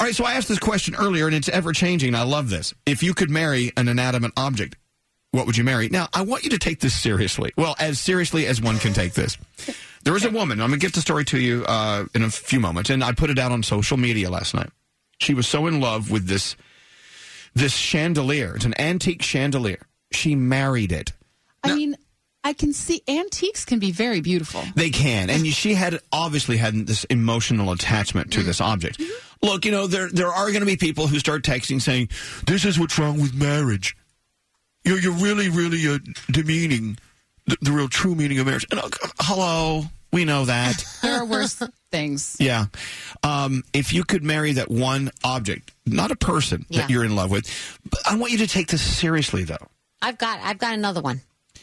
All right, so I asked this question earlier, and it's ever-changing. I love this. If you could marry an inanimate object, what would you marry? Now, I want you to take this seriously. Well, as seriously as one can take this. There was a woman. I'm going to get the story to you in a few moments, and I put it out on social media last night. She was so in love with this chandelier. It's an antique chandelier. She married it. I mean, I can see antiques can be very beautiful. They can. And she obviously had this emotional attachment to this object. Look, there are going to be people who start texting saying, this is what's wrong with marriage. You're really, really demeaning the real true meaning of marriage. And, hello, we know that. There are worse things. Yeah. If you could marry that one object, not a person that you're in love with, but I want you to take this seriously, though. I've got another one.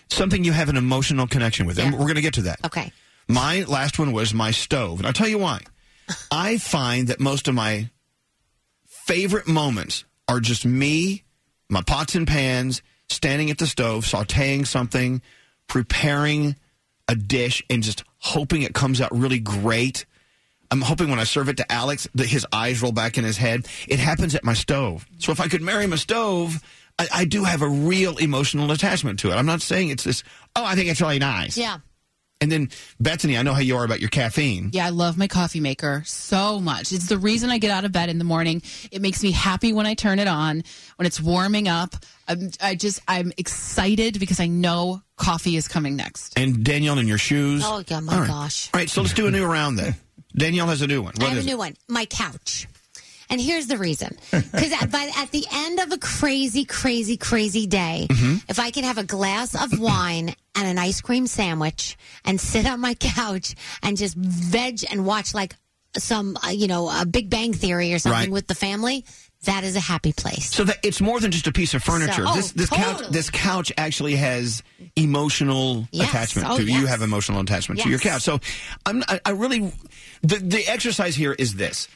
Something you have an emotional connection with. And we're going to get to that. Okay. My last one was my stove. And I'll tell you why. I find that most of my favorite moments are just me, my pots and pans, standing at the stove, sauteing something, preparing a dish, and just hoping it comes out really great. I'm hoping when I serve it to Alex that his eyes roll back in his head. It happens at my stove. So if I could marry my stove, I do have a real emotional attachment to it. I'm not saying it's this, I think it's really nice. Yeah. And then, Bethany, I know how you are about your caffeine. Yeah, I love my coffee maker so much. It's the reason I get out of bed in the morning. It makes me happy when I turn it on, when it's warming up. I'm excited because I know coffee is coming next. And Danielle, in your shoes. Oh, yeah, my gosh. All right, so let's do a new round then. Danielle has a new one. I have a new one. My couch. And here's the reason. Because at the end of a crazy, crazy, crazy day, if I could have a glass of wine and an ice cream sandwich and sit on my couch and just veg and watch like some, a Big Bang Theory or something with the family, that is a happy place. So that it's more than just a piece of furniture. Totally. This couch actually has emotional attachment to you. Have emotional attachment to your couch. So I really the exercise here is this.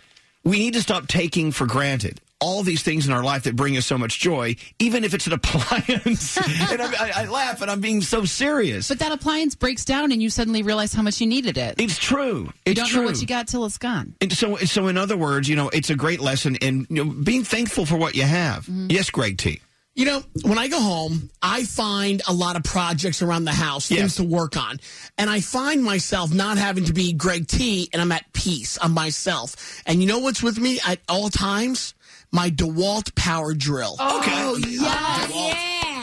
We need to stop taking for granted all these things in our life that bring us so much joy, even if it's an appliance. And I laugh, and I'm being so serious. But that appliance breaks down, and you suddenly realize how much you needed it. It's true. You don't know what you got till it's gone. And so in other words, it's a great lesson in being thankful for what you have. Yes, Greg T. When I go home, I find a lot of projects around the house, things to work on. And I find myself not having to be Greg T, and I'm at peace. I'm myself. And you know what's with me at all times? My DeWalt power drill. Oh, yeah.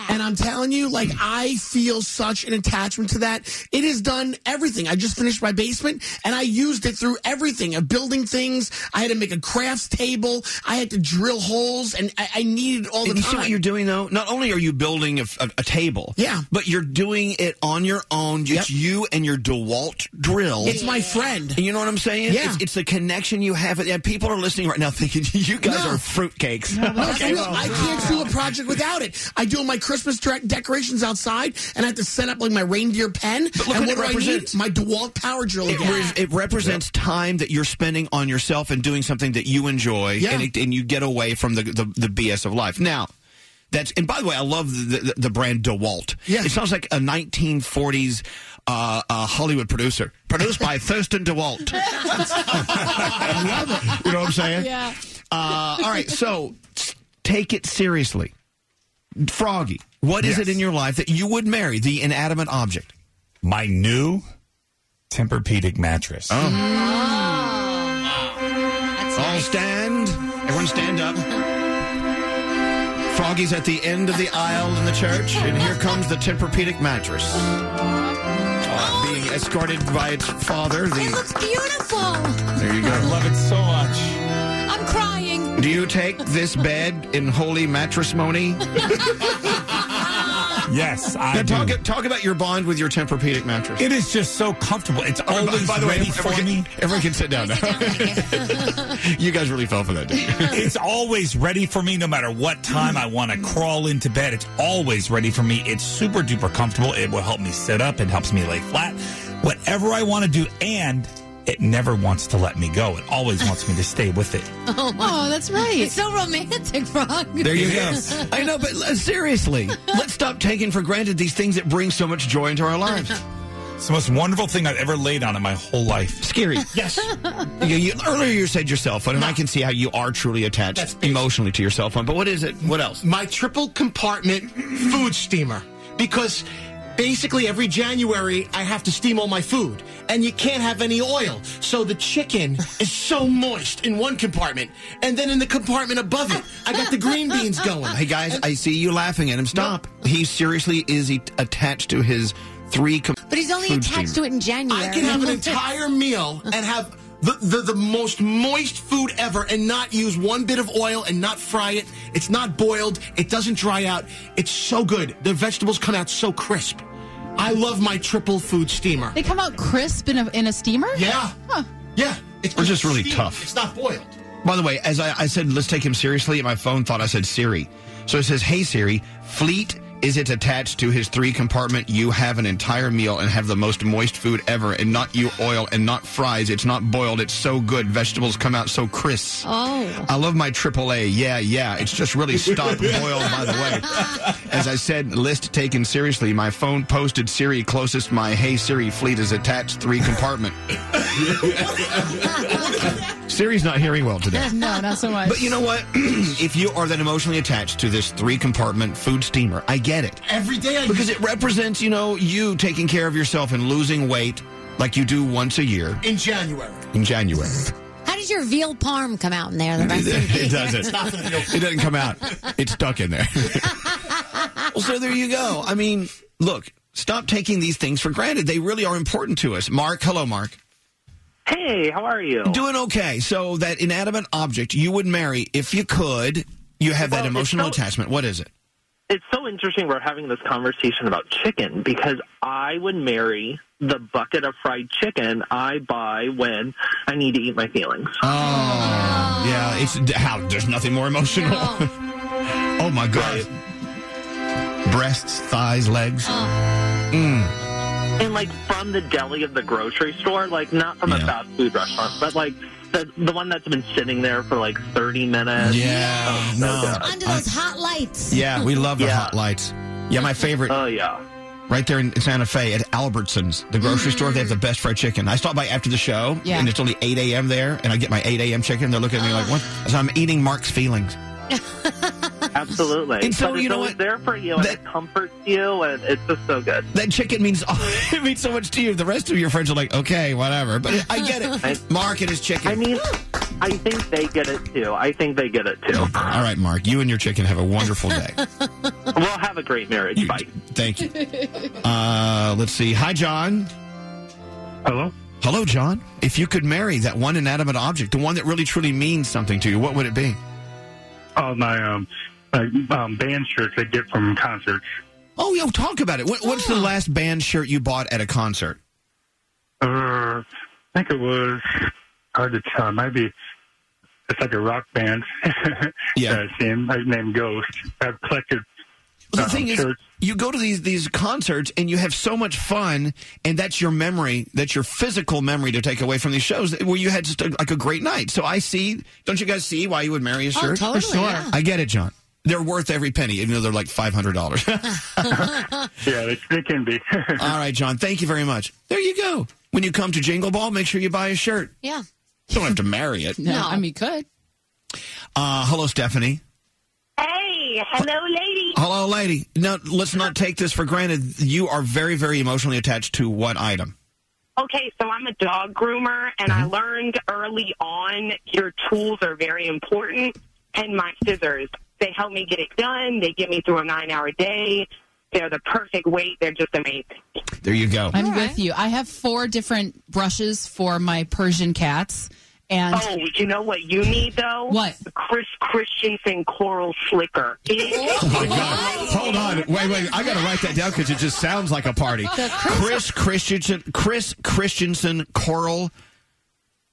And I'm telling you, I feel such an attachment to that. It has done everything. I just finished my basement, and I used it through everything of building things. I had to make a crafts table. I had to drill holes, and I needed it all the time. You see what you're doing, though? Not only are you building a table, but you're doing it on your own. It's you and your DeWalt drill. It's my friend. And you know what I'm saying? Yeah. It's the connection you have. And people are listening right now thinking, you guys are fruitcakes. I can't do a project without it. I do my Christmas decorations outside, and I have to set up my reindeer pen. But look and what what it represents. I need? My DeWalt power drill again. It represents time that you're spending on yourself and doing something that you enjoy, and you get away from the BS of life. Now, and by the way, I love the brand DeWalt. Yeah. It sounds like a 1940s Hollywood producer. Produced by Thurston DeWalt. I love it. You know what I'm saying? Yeah. All right, so take it seriously. Froggy, what is it in your life that you would marry, the inanimate object? My new Tempur-Pedic mattress. Oh. That's All nice. stand. Everyone stand up. Froggy's at the end of the aisle in the church, and here comes the Tempur-Pedic mattress. Being escorted by its father. It looks beautiful. There you go. I love it so much. I'm crying. Do you take this bed in holy mattress-mony? Yes, I Now, do. talk about your bond with your Tempur-Pedic mattress. It is just so comfortable. It's always by the way, ready for me. Everyone can sit down now. You guys really fell for that, didn't you? It's always ready for me no matter what time I want to crawl into bed. It's always ready for me. It's super duper comfortable. It will help me sit up. It helps me lay flat. Whatever I want to do, and it never wants to let me go. It always wants me to stay with it. Oh, that's right. It's so romantic, Frog. There you go. I know, but seriously, let's stop taking for granted these things that bring so much joy into our lives. It's the most wonderful thing I've ever laid on in my whole life. Scary. Yes. Earlier you said your cell phone, and I can see how you are truly attached emotionally to your cell phone. But what is it? What else? My triple compartment food steamer. Because basically every January I have to steam all my food. And you can't have any oil. So the chicken is so moist in one compartment. And then in the compartment above it, I got the green beans going. Hey, guys, I see you laughing at him. Stop. No. He seriously is attached to his But he's only attached to it in January. I can have an entire meal and have the most moist food ever and not use one bit of oil and not fry it. It's not boiled. It doesn't dry out. It's so good. The vegetables come out so crisp. I love my triple food steamer. They come out crisp in a steamer? Yeah. Huh. Yeah. It's just really steamed. tough. It's not boiled. By the way, as I said, let's take him seriously, my phone thought I said Siri. So it says, hey, Siri, Fleet, is it attached to his 3-compartment? You have an entire meal and have the most moist food ever, and not you oil and not fries. It's not boiled. It's so good. Vegetables come out so crisp. Oh. I love my AAA. Yeah. It's just really stop boiled, by the way. As I said, list taken seriously. My phone posted Siri closest my Hey Siri Fleet is attached 3-compartment. Siri's not hearing well today. No, not so much. But you know what? If you are that emotionally attached to this 3-compartment food steamer, I get it. Every day because it represents, you taking care of yourself and losing weight like you do once a year. In January. How does your veal parm come out in there the rest of the year? It doesn't. It doesn't come out. It's stuck in there. Well, so there you go. I mean, look, stop taking these things for granted. They really are important to us. Mark, hello, Mark. Hey, how are you? Doing okay. So that inanimate object you would marry if you could, you have that emotional attachment. What is it? It's so interesting we're having this conversation about chicken because I would marry the bucket of fried chicken I buy when I need to eat my feelings. Oh, yeah. There's nothing more emotional. Oh, my God. Right. Breasts, thighs, legs. And, from the deli of the grocery store, not from a fast food restaurant, but, the one that's been sitting there for 30 minutes. Yeah. Under those hot lights. Yeah, we love the hot lights. Yeah, my favorite. Oh, yeah. Right there in Santa Fe at Albertsons, the grocery store, they have the best fried chicken. I stopped by after the show, and it's only 8 a.m. there, and I get my 8 a.m. chicken. They're looking at me like, what? So I'm eating Mark's feelings. Absolutely. And so, but it's always there for you, and it comforts you, and it's just so good. That chicken means so much to you. The rest of your friends are like, okay, whatever. But I get it. Mark and his chicken. I mean, I think they get it, too. All right, Mark. You and your chicken have a wonderful day. We'll have a great marriage. Bye. Thank you. Let's see. Hi, John. Hello? Hello, John. If you could marry that one inanimate object, the one that really, truly means something to you, what would it be? Oh, my band shirts I get from concerts. Oh, talk about it. What's the last band shirt you bought at a concert? I think it was hard to tell. Maybe it's like a rock band. Yeah. Named Ghost. I've collected the thing shirts. is, you go to these concerts and you have so much fun, and that's your memory, that's your physical memory to take away from these shows where you had just a great night. So don't you guys see why you would marry a shirt? Oh, totally. For sure. Yeah. I get it, John. They're worth every penny, even though they're like $500. Yeah, they can be. All right, John. Thank you very much. There you go. When you come to Jingle Ball, make sure you buy a shirt. Yeah. You don't have to marry it. No, I mean, you could. Hello, Stephanie. Hey, hello, lady. Hello, lady. Now, let's not take this for granted. You are very, very emotionally attached to what item? Okay, so I'm a dog groomer, and I learned early on your tools are very important, and my scissors. They help me get it done. They get me through a 9-hour day. They're the perfect weight. They're just amazing. There you go. I'm with you. I have 4 different brushes for my Persian cats. And you know what you need, though? What? The Chris Christensen Coral Slicker. Oh, my God. Hold on. Wait. I got to write that down because it just sounds like a party. Chris Christensen Coral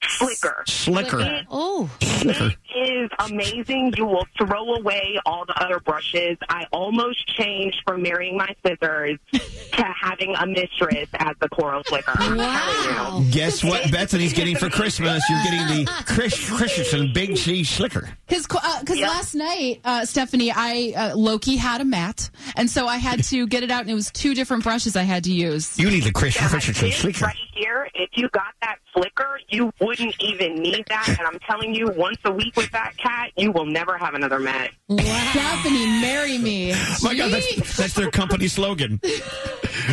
Slicker. Slicker. It is amazing. You will throw away all the other brushes. I almost changed from marrying my scissors to having a mistress as the Coral Slicker. Wow. Guess what Bethany's getting for Christmas? You're getting the Chris Christensen Big C Slicker. Because last night, Stephanie, I low-key had a mat, and so I had to get it out, and it was 2 different brushes I had to use. You need the Christian Flicker. Right here, if you got that flicker, you wouldn't even need that. And I'm telling you, once a week with that cat, you will never have another mat. Wow. Stephanie, marry me. My God, that's their company slogan.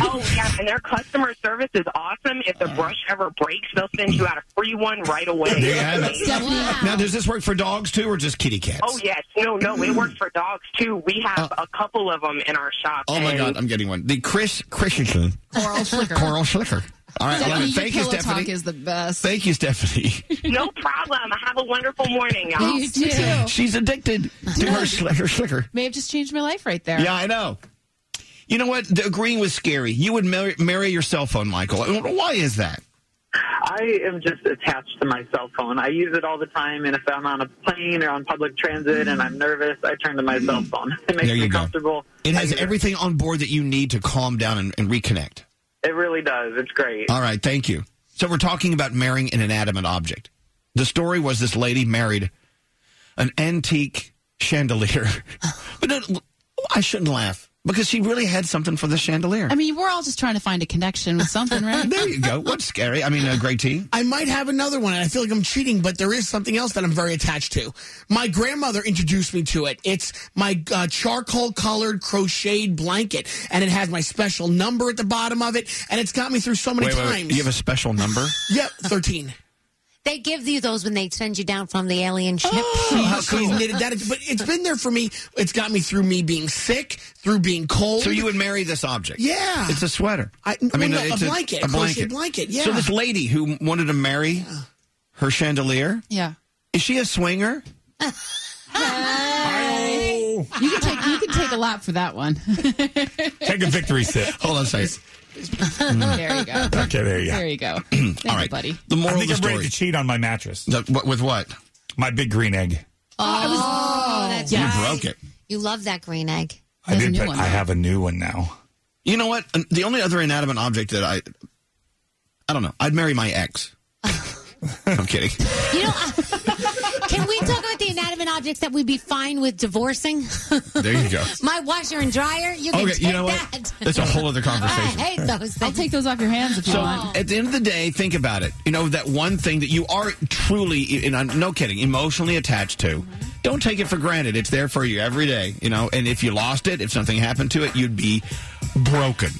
Oh, yeah, and their customer service is awesome. If the brush ever breaks, they'll send you out a free one right away. There you have it. Wow. Now, does this work for dogs, too, or just kitty cats? Oh, yes. No, it works for dogs, too. We have a couple of them in our shop. Oh, my God, I'm getting one. The Christian Coral Slicker. Coral Slicker. All right, Stephanie, well, thank you, Stephanie. Talk is the best. Thank you, Stephanie. No problem. Have a wonderful morning, y'all. You too. She's addicted to her slicker. May have just changed my life right there. Yeah, I know. You know what? Agreeing with Scary. You would marry your cell phone, Michael. Why is that? I am just attached to my cell phone. I use it all the time, and if I'm on a plane or on public transit and I'm nervous, I turn to my cell phone. It makes me comfortable. It has everything on board that you need to calm down and reconnect. It really does. It's great. All right, thank you. So we're talking about marrying an inanimate object. The story was this lady married an antique chandelier. But I shouldn't laugh. Because she really had something for the chandelier. I mean, we're all just trying to find a connection with something, right? There you go. What's Scary? I mean, Greg T. I might have another one, and I feel like I'm cheating, but there is something else that I'm very attached to. My grandmother introduced me to it. It's my charcoal-colored crocheted blanket, and it has my special number at the bottom of it, and it's got me through so many times. Wait. You have a special number? Yep, 13. They give you those when they send you down from the alien ship. Oh, how cool. She's knitted that. But it's been there for me. It's got me through me being sick, through being cold. So you would marry this object? Yeah. It's a sweater. It's a blanket. A crocheted blanket, yeah. So this lady who wanted to marry her chandelier? Yeah. Is she a swinger? You can take a lap for that one. Take a victory sip. Hold on a second. There you go. Okay, there you go. There you go. Thank All right, you, buddy. The moral I think of the I'm ready story. to cheat on my mattress. With what? My big green egg. That's You right. broke it. You love that green egg. I There's a did, new but one, I though. have a new one now. You know what? The only other inanimate object that I don't know. I'd marry my ex. I'm kidding. You know, can we talk about the inanimate objects that we'd be fine with divorcing? There you go. My washer and dryer, you can take you know what? that. That's a whole other I conversation. hate those things. I'll take those off your hands if you So want. at the end of the day, think about it. You know, that one thing that you are truly, and I'm no kidding, emotionally attached to. Don't take it for granted. It's there for you every day, you know, and if you lost it, if something happened to it, you'd be broken.